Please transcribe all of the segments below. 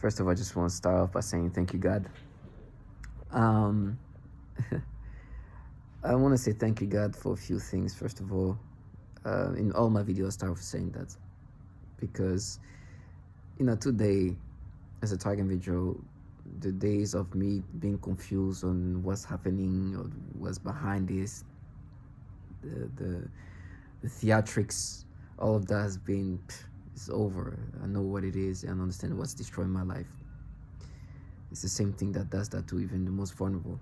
First of all, I just want to start off by saying thank you, God. Um, I want to say thank you, God, for a few things. First of all, in all my videos, I start with saying that because, today, as a target video, the days of me being confused on what's happening or what's behind this, the theatrics, all of that has been, it's over. I know what it is and understand what's destroying my life. It's the same thing that does that to even the most vulnerable.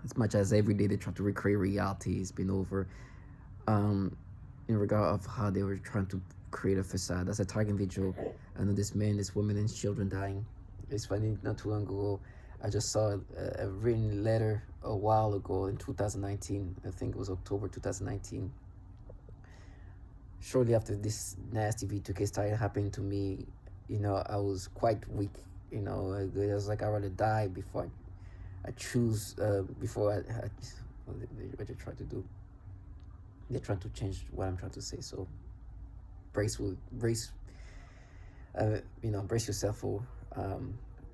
As much as every day they try to recreate reality, it's been over. In regard of how they were trying to create a facade. That's a target video. I know this man, this woman, and children dying. It's funny, not too long ago, I just saw a written letter a while ago in 2019. I think it was October 2019. Shortly after this nasty V2K started happening to me, I was quite weak. I was like, I'd rather die before I choose, before what they try to do. They're trying to change what I'm trying to say. So brace yourself for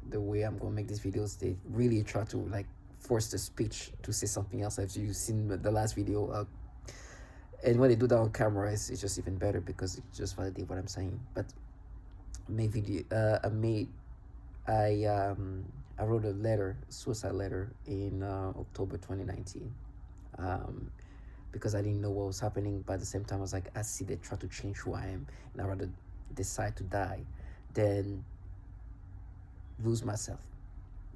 the way I'm gonna make these videos. They really try to like force the speech to say something else. As you've seen the last video, and when they do that on camera, it's just even better because it just validates what I'm saying. But I wrote a letter, suicide letter, in October 2019. Because I didn't know what was happening, but at the same time I was like, I see they try to change who I am, and I'd rather decide to die than lose myself.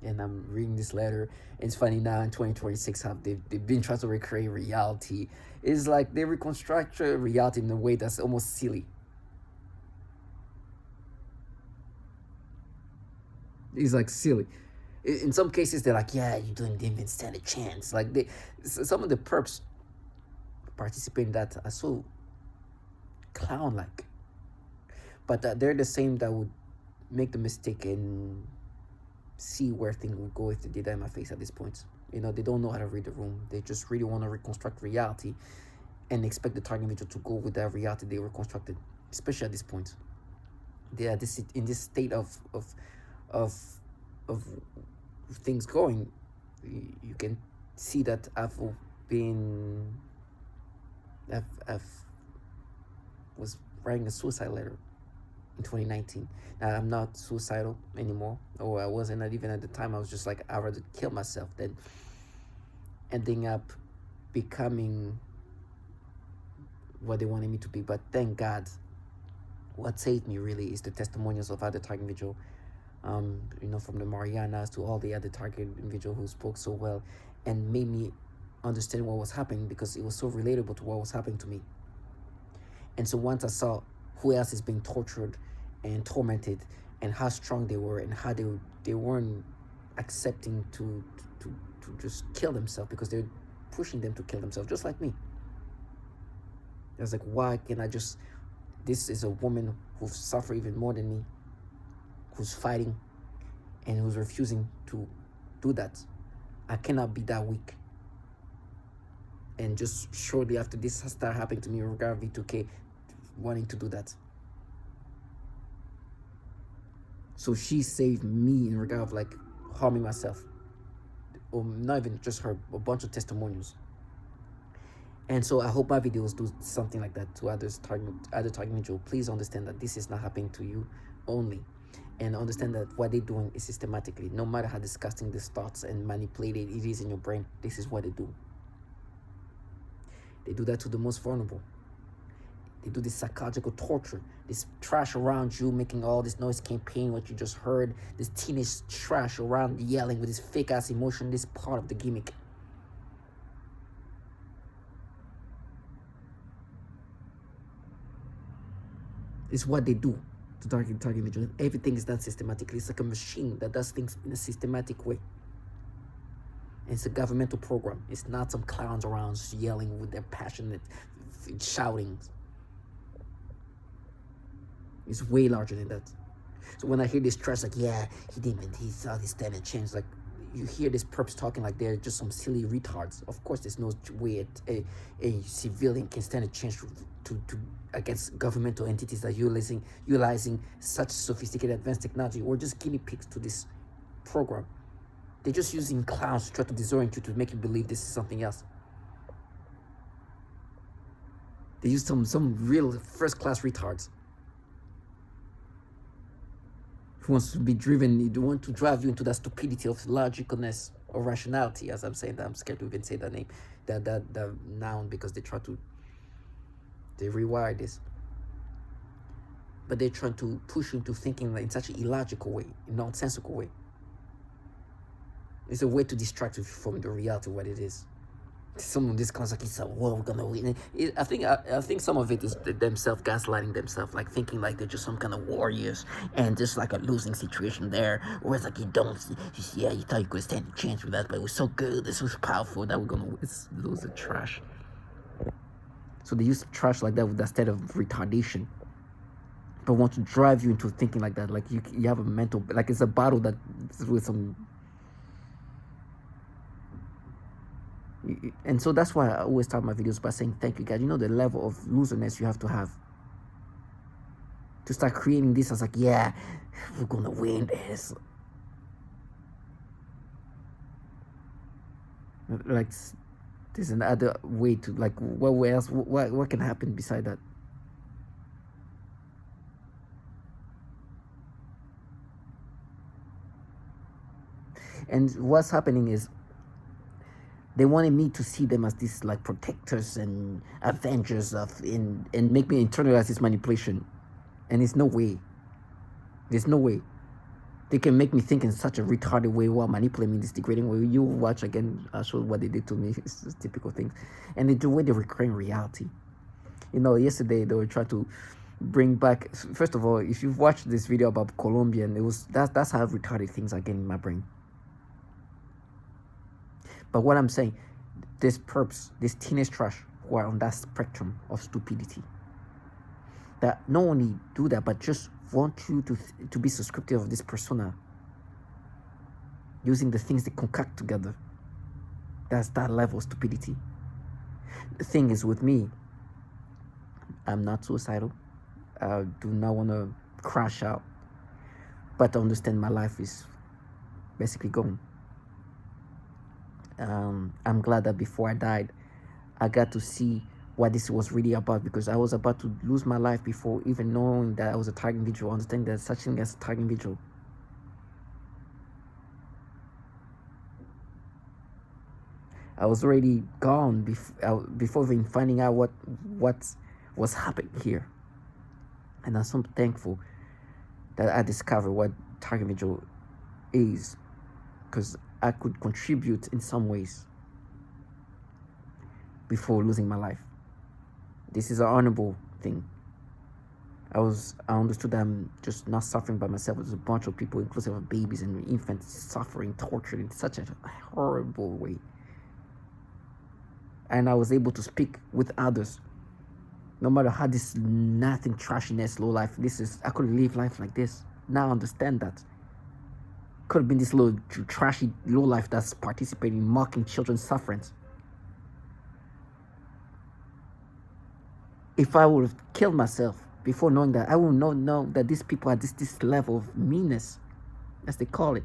And I'm reading this letter, and it's funny now in 2026 how they've been trying to recreate reality. It's like they reconstruct reality in a way that's almost silly. It's like silly. In some cases they're like, yeah, you didn't even stand a chance. Like some of the perps participate in that are so clown-like, but they're the same that would make the mistake and see where things would go if they did that in my face at this point. They don't know how to read the room. They just really want to reconstruct reality and expect the target video to go with that reality they reconstructed, especially at this point. They are in this state of things going. You can see that I've was writing a suicide letter in 2019. Now I'm not suicidal anymore, or I wasn't, not even at the time. I was just like, I'd rather kill myself than ending up becoming what they wanted me to be. But thank God, what saved me really is the testimonials of other target individual, from the Marianas to all the other target individual who spoke so well and made me understand what was happening, because it was so relatable to what was happening to me. And so once I saw who else is being tortured and tormented, and how strong they were, and how they weren't accepting to just kill themselves, because they're pushing them to kill themselves, just like me. I was like, why can I just... This is a woman who suffered even more than me, who's fighting and who's refusing to do that. I cannot be that weak. And just shortly after this started happening to me, regarding V2K, wanting to do that. So she saved me in regard of like harming myself. Or not even just her, a bunch of testimonials. And so I hope my videos do something like that to other target individuals. Please understand that this is not happening to you only. And understand that what they're doing is systematically. No matter how disgusting these thoughts and manipulated it is in your brain, this is what they do. They do that to the most vulnerable. They do this psychological torture, this trash around you, making all this noise campaign, what you just heard, this teenage trash around yelling with this fake ass emotion, this part of the gimmick. It's what they do to target individuals. Everything is done systematically. It's like a machine that does things in a systematic way. It's a governmental program. It's not some clowns around yelling with their passionate shouting. It's way larger than that. So when I hear this trash, like, yeah, he saw this stand and changed, like, you hear these perps talking like they're just some silly retards. Of course, there's no way a civilian can stand a chance to against governmental entities that are utilizing such sophisticated advanced technology. Or just guinea pigs to this program. They're just using clowns to try to disorient you, to make you believe this is something else. They use some real first-class retards who wants to be driven, they want to drive you into that stupidity of logicalness or rationality, as I'm saying that. I'm scared to even say that name, that noun, because they rewire this. But they're trying to push you into thinking in such an illogical way, a nonsensical way. It's a way to distract you from the reality of what it is. Some of this comes like, it's a war, we're gonna win. I think some of it is themselves gaslighting themselves, like thinking like they're just some kind of warriors and just like a losing situation there. Whereas like you thought you could stand a chance with that, but it was so good, this was powerful that we're gonna lose the trash. So they use trash like that with that state of retardation, but want to drive you into thinking like that, like you have a mental, like it's a battle that with some. And so that's why I always start my videos by saying thank you, guys. You know the level of loserness you have to start creating this as like, yeah, we're gonna win this. Like there's another way to, like, what else, what can happen beside that? And what's happening is they wanted me to see them as these like protectors and avengers of and make me internalize this manipulation. And there's no way. There's no way. They can make me think in such a retarded way while manipulating me in this degrading way. You watch again, I'll show what they did to me. It's just typical things. And the way they recreate reality. You know, yesterday they were trying to bring back, first of all, if you've watched this video about Colombia, and that's how retarded things are getting in my brain. But what I'm saying, these perps, this teenage trash who are on that spectrum of stupidity, that not only do that, but just want you to be subscriptive of this persona, using the things they concoct together. That's that level of stupidity. The thing is with me, I'm not suicidal. I do not want to crash out. But I understand my life is basically gone. I'm glad that before I died, I got to see what this was really about, because I was about to lose my life before even knowing that I was a target individual, understanding that such thing as a target individual. I was already gone before even finding out what was happening here. And I'm so thankful that I discovered what target individual is, because I could contribute in some ways before losing my life. This is an honorable thing. I understood that I'm just not suffering by myself. There's a bunch of people, inclusive of babies and infants, suffering, tortured in such a horrible way. And I was able to speak with others. No matter how this nothing trashiness, low life, I could live life like this. Now I understand that. Could have been this little trashy low life that's participating in mocking children's sufferings. If I would have killed myself before knowing that, I would not know that these people are this level of meanness, as they call it.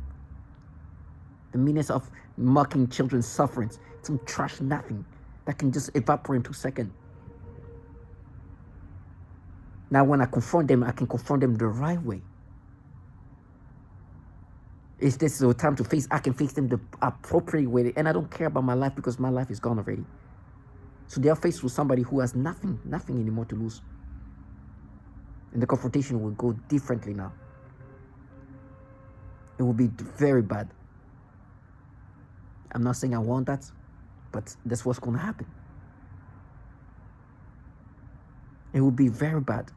The meanness of mocking children's sufferings. Some trash nothing that can just evaporate in 2 seconds. Now when I confront them, I can confront them the right way. If this is a time to face, I can face them the appropriate way. And I don't care about my life, because my life is gone already. So they are faced with somebody who has nothing anymore to lose. And the confrontation will go differently now. It will be very bad. I'm not saying I want that, but that's what's going to happen. It will be very bad.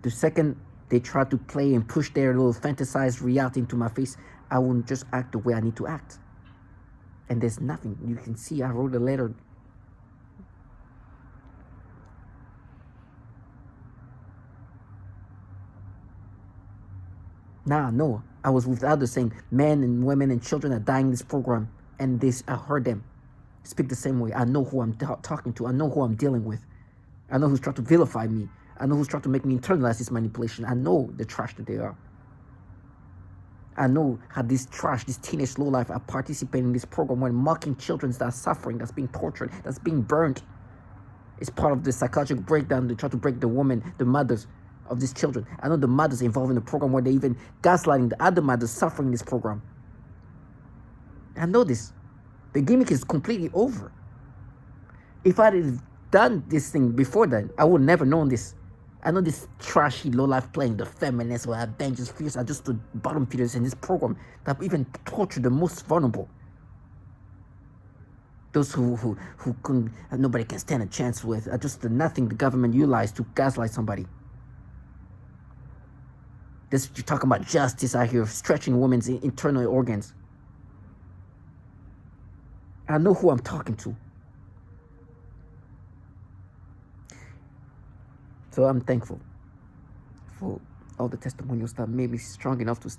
The second they try to play and push their little fantasized reality into my face, I will just act the way I need to act. And there's nothing. You can see I wrote a letter. Nah, no. I was with others saying men and women and children are dying in this program, and this I heard them speak the same way. I know who I'm talking to. I know who I'm dealing with. I know who's trying to vilify me. I know who's trying to make me internalize this manipulation. I know the trash that they are. I know how this trash, this teenage lowlife are participating in this program when mocking children that are suffering, that's being tortured, that's being burned. It's part of the psychological breakdown. They try to break the women, the mothers of these children. I know the mothers involved in the program where they even gaslighting the other mothers suffering in this program. I know this. The gimmick is completely over. If I had done this thing before then, I would never known this. I know this trashy low-life playing the feminists or Avengers fears are just the bottom feeders in this program that even torture the most vulnerable. Those who couldn't, nobody can stand a chance with, are just the nothing the government utilized to gaslight somebody. This, you're talking about justice out here, stretching women's internal organs. I know who I'm talking to. So I'm thankful for all the testimonials that made me strong enough to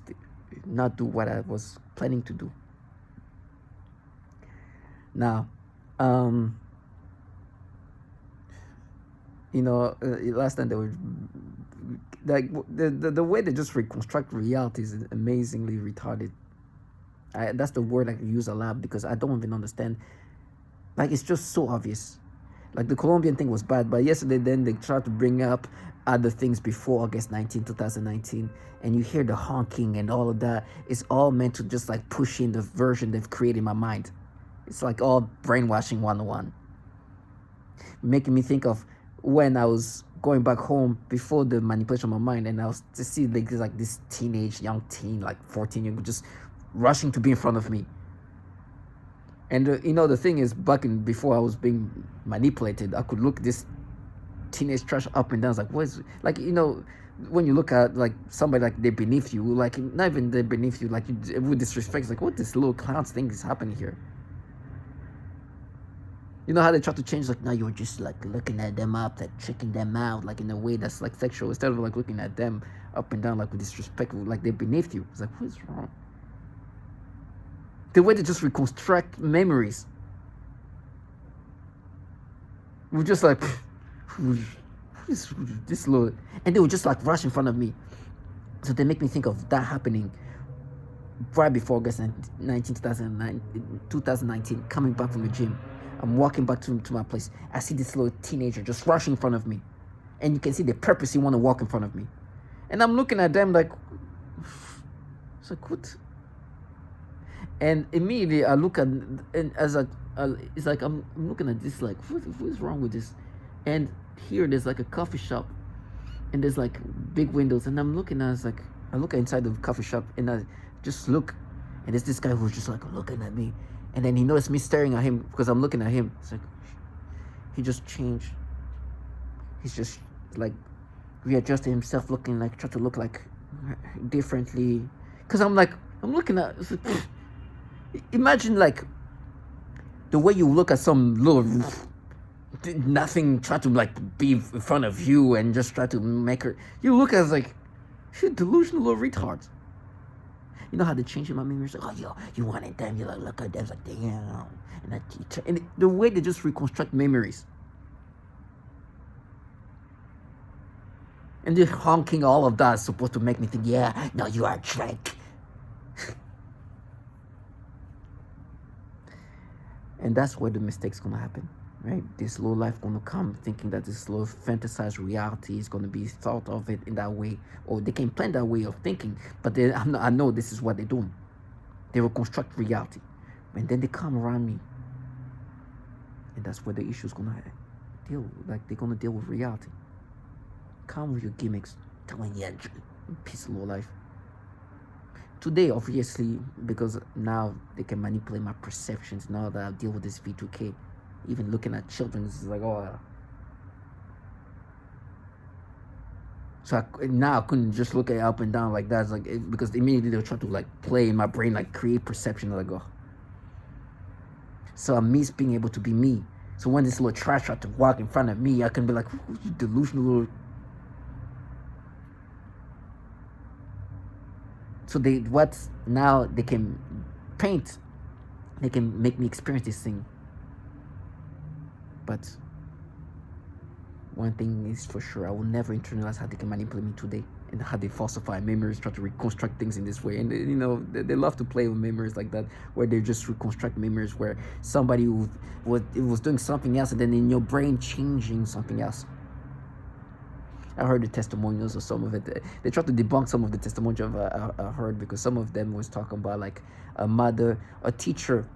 not do what I was planning to do. Now, last time they were like the way they just reconstruct reality is amazingly retarded. That's the word I use a lot because I don't even understand. Like, it's just so obvious. Like, the Colombian thing was bad, but yesterday then they tried to bring up other things before August 19, 2019, and you hear the honking and all of that. It's all meant to just like push in the version they've created in my mind. It's like all brainwashing 101. Making me think of when I was going back home before the manipulation of my mind, and I was to see like this young teen, like 14 year old, just rushing to be in front of me. And the thing is, before I was being manipulated, I could look this teenage trash up and down. It's like, what is, like, when you look at like somebody like they're beneath you, like not even they're beneath you, like with disrespect, it's like, what this little clowns thing is happening here? You know how they try to change, like, now you're just like looking at them up, like checking them out, like in a way that's like sexual, instead of like looking at them up and down, like with disrespect, like they're beneath you. It's like, what is wrong? The way they just reconstruct memories. We're just like, this little, and they would just like rush in front of me. So they make me think of that happening right before August 19, 2019, coming back from the gym. I'm walking back to my place. I see this little teenager just rushing in front of me. And you can see they purposely want to walk in front of me. And I'm looking at them like, it's like, what? And immediately I look at, and as it's like I'm looking at this like, what is wrong with this? And here there's like a coffee shop, and there's like big windows, and I'm looking at, it's like, I look inside the coffee shop, and I just look, and there's this guy who's just like looking at me, and then he noticed me staring at him because I'm looking at him. It's like he just changed. He's just like readjusted himself, looking like, trying to look like differently. Cause I'm looking at. It's like, imagine like the way you look at some little nothing, try to like be in front of you and just try to make her. You look as like, you delusional little retards. You know how they change in my memories? Like, oh, yo, you wanted them. You like look at them. It's like, damn. And the way they just reconstruct memories. And they're honking, all of that is supposed to make me think, yeah, no, you are a trick. And that's where the mistake's gonna happen, right? This low life gonna come thinking that this low fantasized reality is gonna be thought of it in that way, or they can plan that way of thinking, but I know this is what they're doing. They will construct reality, and then they come around me, and that's where the issue's gonna deal. Like, they're gonna deal with reality. Come with your gimmicks, telling you, piece of low life. Today, obviously, because now they can manipulate my perceptions now that I deal with this V2K. Even looking at children, it's like, oh. So now I couldn't just look at it up and down like that. It's like, because immediately they'll try to like play in my brain, like create perception. Like, oh. So I miss being able to be me. So when this little trash tried to walk in front of me, I can be like, you delusional little. So they what now they can paint, they can make me experience this thing. But one thing is for sure, I will never internalize how they can manipulate me today and how they falsify memories, try to reconstruct things in this way. And they love to play with memories like that, where they just reconstruct memories where somebody was doing something else, and then in your brain changing something else. I heard the testimonials of some of it. They tried to debunk some of the testimonials I heard, because some of them was talking about like a teacher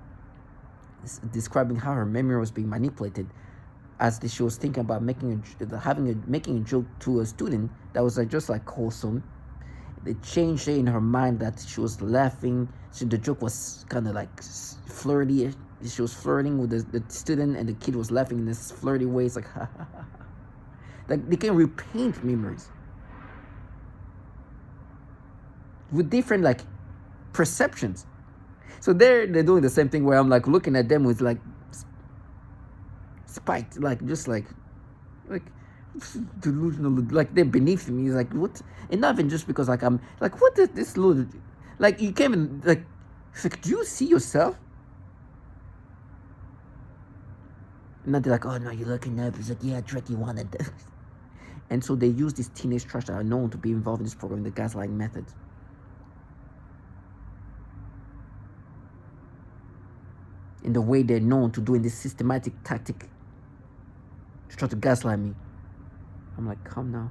describing how her memory was being manipulated, as she was thinking about making a joke to a student that was like just like wholesome. They changed it in her mind that she was laughing. So the joke was kind of like flirty. She was flirting with the student, and the kid was laughing in this flirty way. It's like, ha ha ha. Like they can repaint memories with different like perceptions. So they're doing the same thing, where I'm like looking at them with like spiked, like just like delusional, like they're beneath me. It's like, what? And not even just because like I'm like, what is this little, like you can't even like, it's like, do you see yourself? And then they're like, oh no, you're looking nervous. Like, yeah, Drake, you wanted this. And so they use these teenage trash that are known to be involved in this program, the gaslighting method. In the way they're known to do in this systematic tactic to try to gaslight me. I'm like, come now.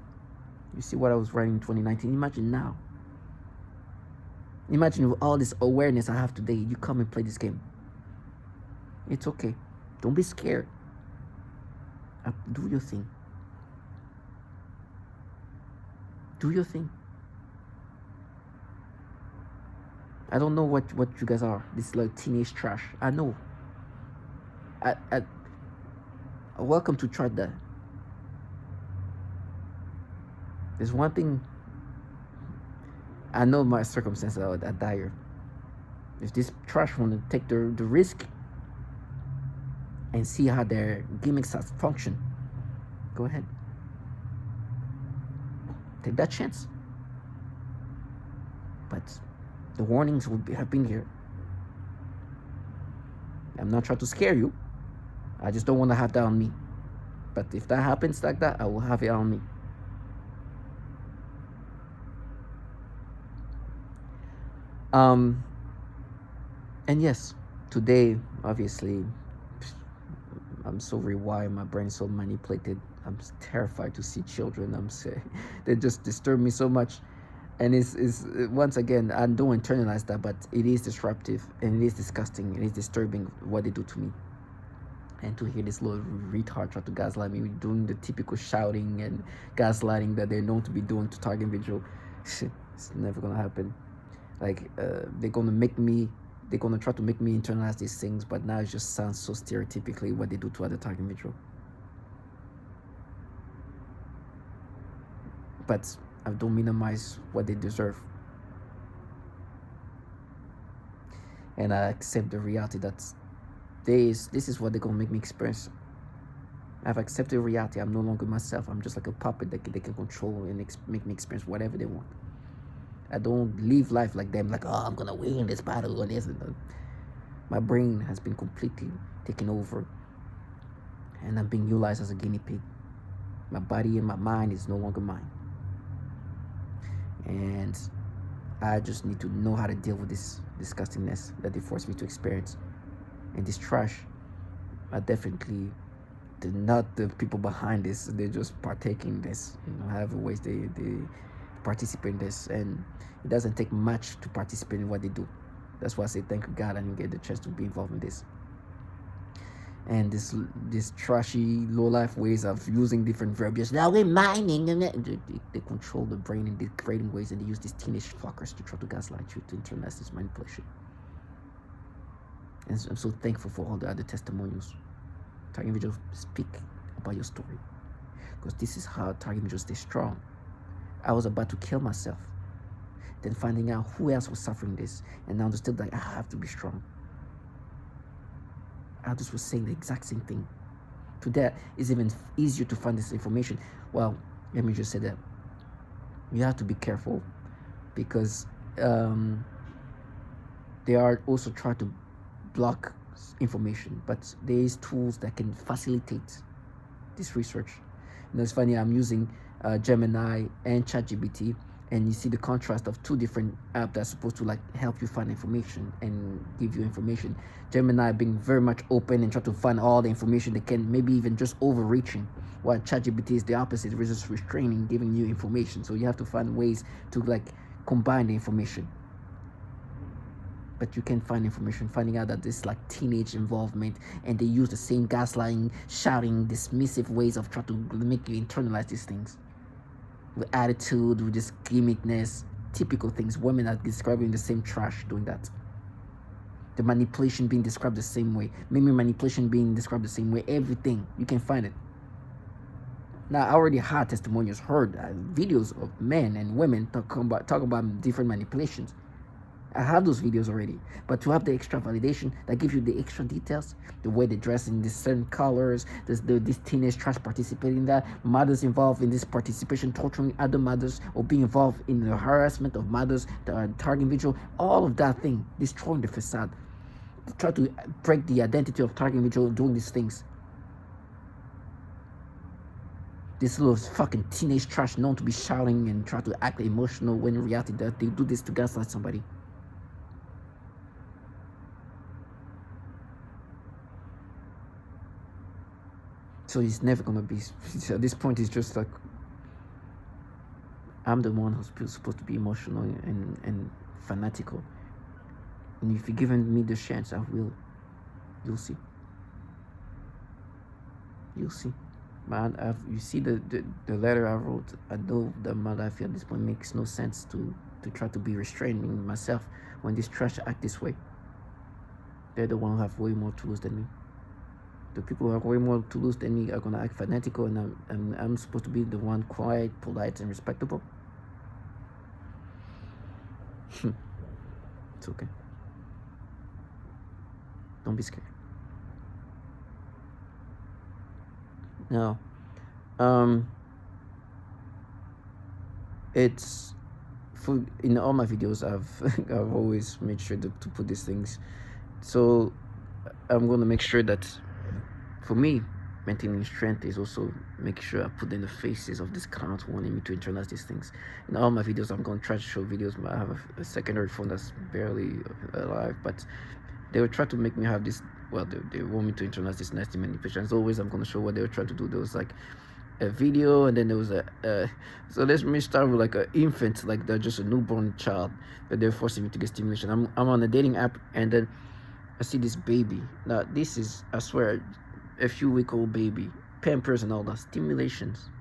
You see what I was writing in 2019? Imagine now. Imagine with all this awareness I have today, you come and play this game. It's okay. Don't be scared. Do your thing. Do your thing. I don't know what you guys are. This like teenage trash. I know. Welcome to try that. There's one thing. I know my circumstances are dire. If this trash want to take the risk and see how their gimmicks function, go ahead. Take that chance. But the warnings have been here. I'm not trying to scare you. I just don't want to have that on me. But if that happens like that, I will have it on me. And yes, today, obviously, I'm so rewired. My brain is so manipulated. I'm terrified to see children. They just disturb me so much. And it's once again, I don't internalize that, but it is disruptive and it is disgusting. It is disturbing what they do to me. And to hear this little retard try to gaslight me, doing the typical shouting and gaslighting that they're known to be doing to target individual, it's never gonna happen. Like they're gonna try to make me internalize these things, but now it just sounds so stereotypically what they do to other target individual. But I don't minimize what they deserve. And I accept the reality that this is what they're gonna make me experience. I've accepted reality. I'm no longer myself. I'm just like a puppet that they can control and make me experience whatever they want. I don't live life like them, like, oh, I'm gonna win this battle or this. My brain has been completely taken over, and I'm being utilized as a guinea pig. My body and my mind is no longer mine. And I just need to know how to deal with this disgustingness that they force me to experience. And this trash are definitely not the people behind this. They're just partaking in this, however ways they participate in this. And it doesn't take much to participate in what they do. That's why I say thank God I didn't get the chance to be involved in this. And this trashy, low-life ways of using different verbiage. Now we're mining, and they control the brain in degrading ways, and they use these teenage fuckers to try to gaslight you, to internalize this manipulation. And I'm so thankful for all the other testimonials. Target individuals, speak about your story, because this is how target individuals stay strong. I was about to kill myself, then finding out who else was suffering this, and I understood that I have to be strong. Others were saying the exact same thing. Today, it's even easier to find this information. Well, let me just say that you have to be careful, because they are also trying to block information, but there is tools that can facilitate this research. It's funny, I'm using Gemini and ChatGPT, and you see the contrast of two different apps that's supposed to like help you find information and give you information. Gemini being very much open and try to find all the information they can, maybe even just overreaching, while ChatGPT is the opposite, it's just restraining, giving you information. So you have to find ways to like combine the information. But you can find information, finding out that this is like teenage involvement, and they use the same gaslighting, shouting, dismissive ways of trying to make you internalize these things. With attitude, with this gimmickness, typical things. Women are describing the same trash doing that. The manipulation being described the same way. Memory manipulation being described the same way. Everything, you can find it. Now, I already had testimonials, heard videos of men and women talk about different manipulations. I have those videos already, but to have the extra validation that gives you the extra details, the way they dress in these certain colors, this teenage trash participating in that, mothers involved in this participation, torturing other mothers, or being involved in the harassment of mothers, the target individual, all of that thing, destroying the facade, try to break the identity of target individual doing these things. This little fucking teenage trash known to be shouting and try to act emotional when in reality that they do this to gaslight somebody. So it's never gonna be. At this point, it's just like I'm the one who's supposed to be emotional and fanatical. And if you're giving me the chance, I will. You'll see. You'll see. Man, you see the letter I wrote. I know that my life at this point makes no sense to try to be restraining myself when this trash act this way. They're the one who have way more tools than me. The people who have way more tools than me are gonna act fanatical, and I'm supposed to be the one quiet, polite, and respectable. It's okay. Don't be scared. Now, it's for in all my videos. I've always made sure to put these things. So I'm gonna make sure that. For me, maintaining strength is also making sure I put in the faces of these clowns wanting me to internalize these things. In all my videos, I'm going to try to show videos. I have a secondary phone that's barely alive, but they will try to make me have this. Well, they want me to internalize this nasty manipulation. As always, I'm going to show what they were trying to do. There was like a video, and then there was so let me start with like an infant, like they're just a newborn child that they're forcing me to get stimulation. I'm on a dating app, and then I see this baby. Now this is, I swear, a few-week-old baby, pampers and all that, stimulations,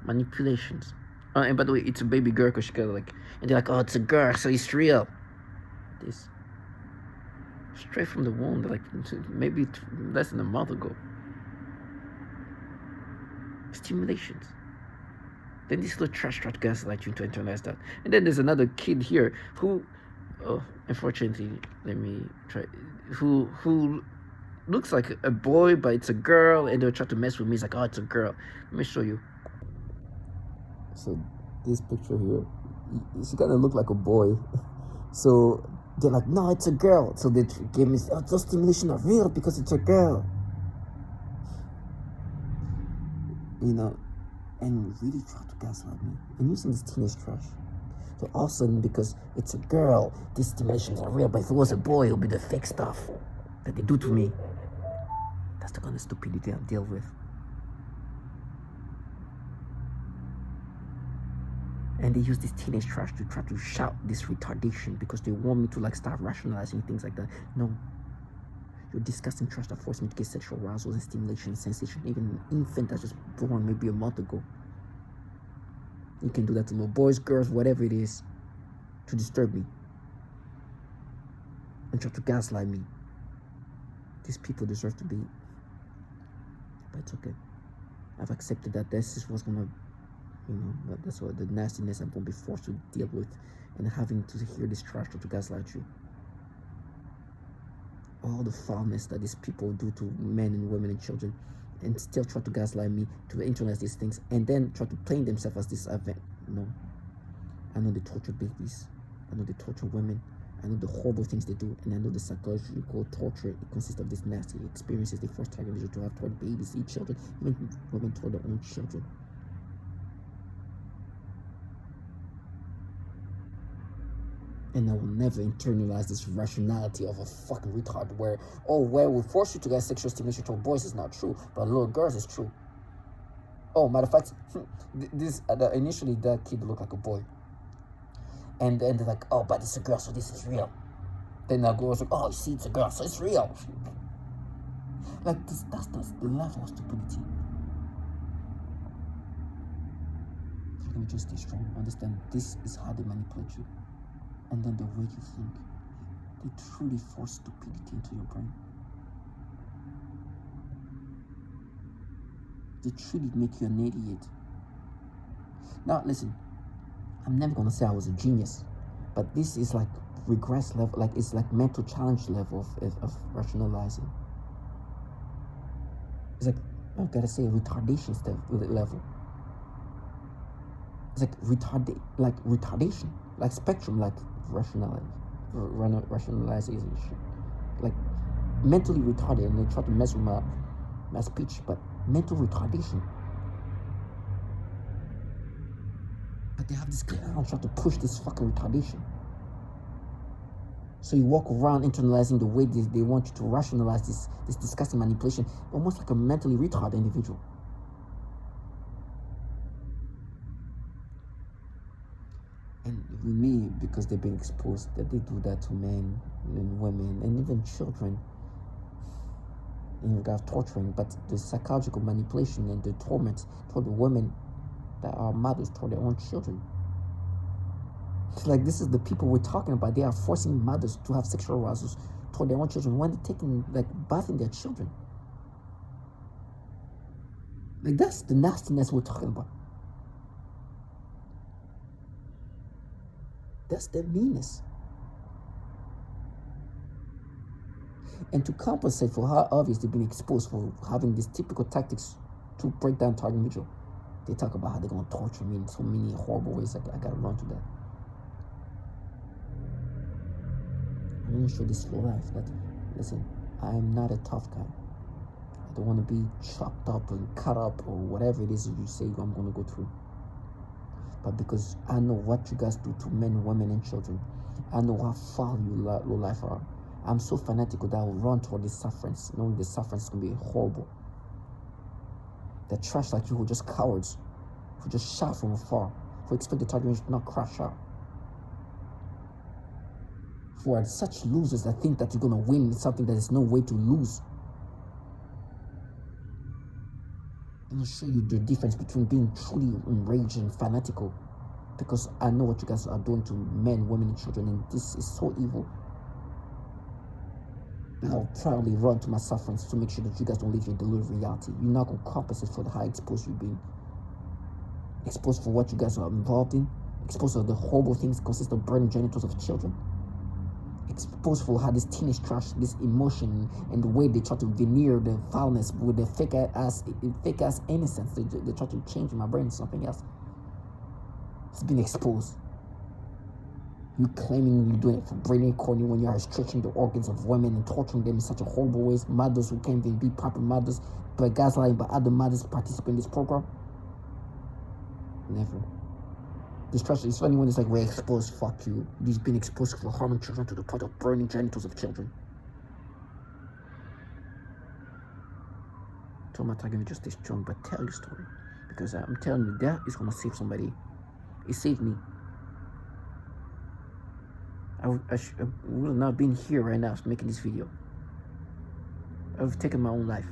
manipulations. And by the way, it's a baby girl because she got like, and they're like, oh, it's a girl, so it's real. This straight from the womb, like maybe less than a month ago. Stimulations. Then this little trash tried to gaslight you to internalize that. And then there's another kid here who, oh, unfortunately, let me try. Who looks like a boy, but it's a girl, and they'll try to mess with me. It's like, oh, it's a girl. Let me show you. So this picture here, she kind of look like a boy. So they're like, no, it's a girl. So they gave me, oh, those stimulations are real because it's a girl. You know, and really try to gaslight me. And using this teenage trash. So all of a sudden, because it's a girl, these stimulations are real. But if it was a boy, it would be the fake stuff that they do to me. That's the kind of stupidity I deal with. And they use this teenage trash to try to shout this retardation because they want me to like start rationalizing things like that. No. You're discussing trash that forced me to get sexual arousal and stimulation and sensation. Even an infant that's just born maybe a month ago. You can do that to little boys, girls, whatever it is, to disturb me and try to gaslight me. These people deserve to be, but it's okay. I've accepted that this is what's gonna, but that's what the nastiness I'm gonna be forced to deal with, and having to hear this trash to gaslight you. All the foulness that these people do to men and women and children, and still try to gaslight me to internalize these things, and then try to play themselves as this event. No, I know they torture babies. I know they torture women. I know the horrible things they do, and I know the psychological torture. It consists of these nasty experiences they force target individuals to have toward babies, see children, even women toward their own children. And I will never internalize this rationality of a fucking retard where, oh, well, we force you to get sexual stimulation toward boys is not true, but little girls is true. Oh, matter of fact, initially that kid looked like a boy. And then they're like, oh, but it's a girl, so this is real. Then the girl's like, oh, you see, it's a girl, so it's real. Like, that's the level of stupidity. Let me just stay strong. Understand, this is how they manipulate you. And then the way you think. They truly force stupidity into your brain. They truly make you an idiot. Now, listen, I'm never going to say I was a genius, but this is like regress level, like it's like mental challenge level of rationalizing. It's like, I've got to say, retardation level. It's like retardation, like spectrum, like rationalization, like mentally retarded, and they try to mess with my speech, but mental retardation. But they have this clown trying to push this fucking retardation. So you walk around internalizing the way they want you to rationalize this disgusting manipulation, almost like a mentally retarded individual. And with me, because they've been exposed that they do that to men and women and even children in regard to torturing, but the psychological manipulation and the torment toward the women that are mothers toward their own children. It's like, this is the people we're talking about. They are forcing mothers to have sexual arousals toward their own children when they're taking, like, bathing their children. Like, that's the nastiness we're talking about. That's their meanness. And to compensate for how obvious they've been exposed for having these typical tactics to break down target individual, they talk about how they're going to torture me in so many horrible ways. I got to run to that. I'm going to show this slow life that, listen, I am not a tough guy. I don't want to be chopped up and cut up or whatever it is you say I'm going to go through. But because I know what you guys do to men, women, and children, I know how foul you low life are. I'm so fanatical that I will run toward these sufferings, knowing the sufferings is going to be horrible. The trash like you who are just cowards, who just shout from afar, who expect the target to not crash out. Who are such losers that think that you're going to win something that there's no way to lose. And I'll show you the difference between being truly enraged and fanatical. Because I know what you guys are doing to men, women, and children, and this is so evil. And I'll proudly run to my sufferings to make sure that you guys don't live your deluded reality. You're not going to compensate for the high exposed you've been. Exposed for what you guys are involved in. Exposed for the horrible things consist of burning genitals of children. Exposed for how this teenage trash, this emotion, and the way they try to veneer the foulness with the fake ass innocence. They try to change my brain to something else. It's been exposed. You claiming you're doing it for brainy corny when you are stretching the organs of women and torturing them in such a horrible ways. Mothers who can't even be proper mothers, but gaslighting by other mothers participate in this program. Never. This trash is funny when it's like, we're exposed, fuck you. You've been exposed for harming children to the point of burning genitals of children. So I'm not talking just stay strong, but tell your story. Because I'm telling you, that is going to save somebody. It saved me. I would have not been here right now making this video. I would have taken my own life.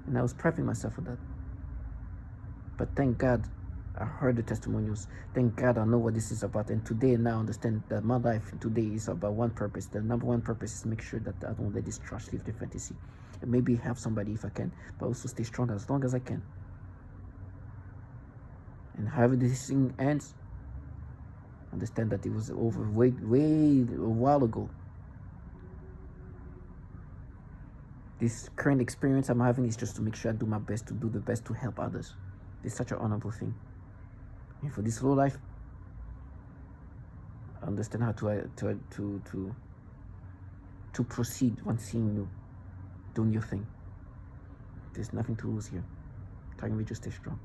And I was prepping myself for that. But thank God I heard the testimonials. Thank God I know what this is about. And today now I understand that my life today is about one purpose. The number one purpose is to make sure that I don't let this trash live the fantasy. And maybe have somebody if I can, but also stay strong as long as I can. And however this thing ends, understand that it was over way a while ago. This current experience I'm having is just to make sure I do my best to do the best to help others. It's such an honorable thing. And for this low life, I understand how to proceed when seeing you doing your thing. There's nothing to lose here. Talking with you, stay strong.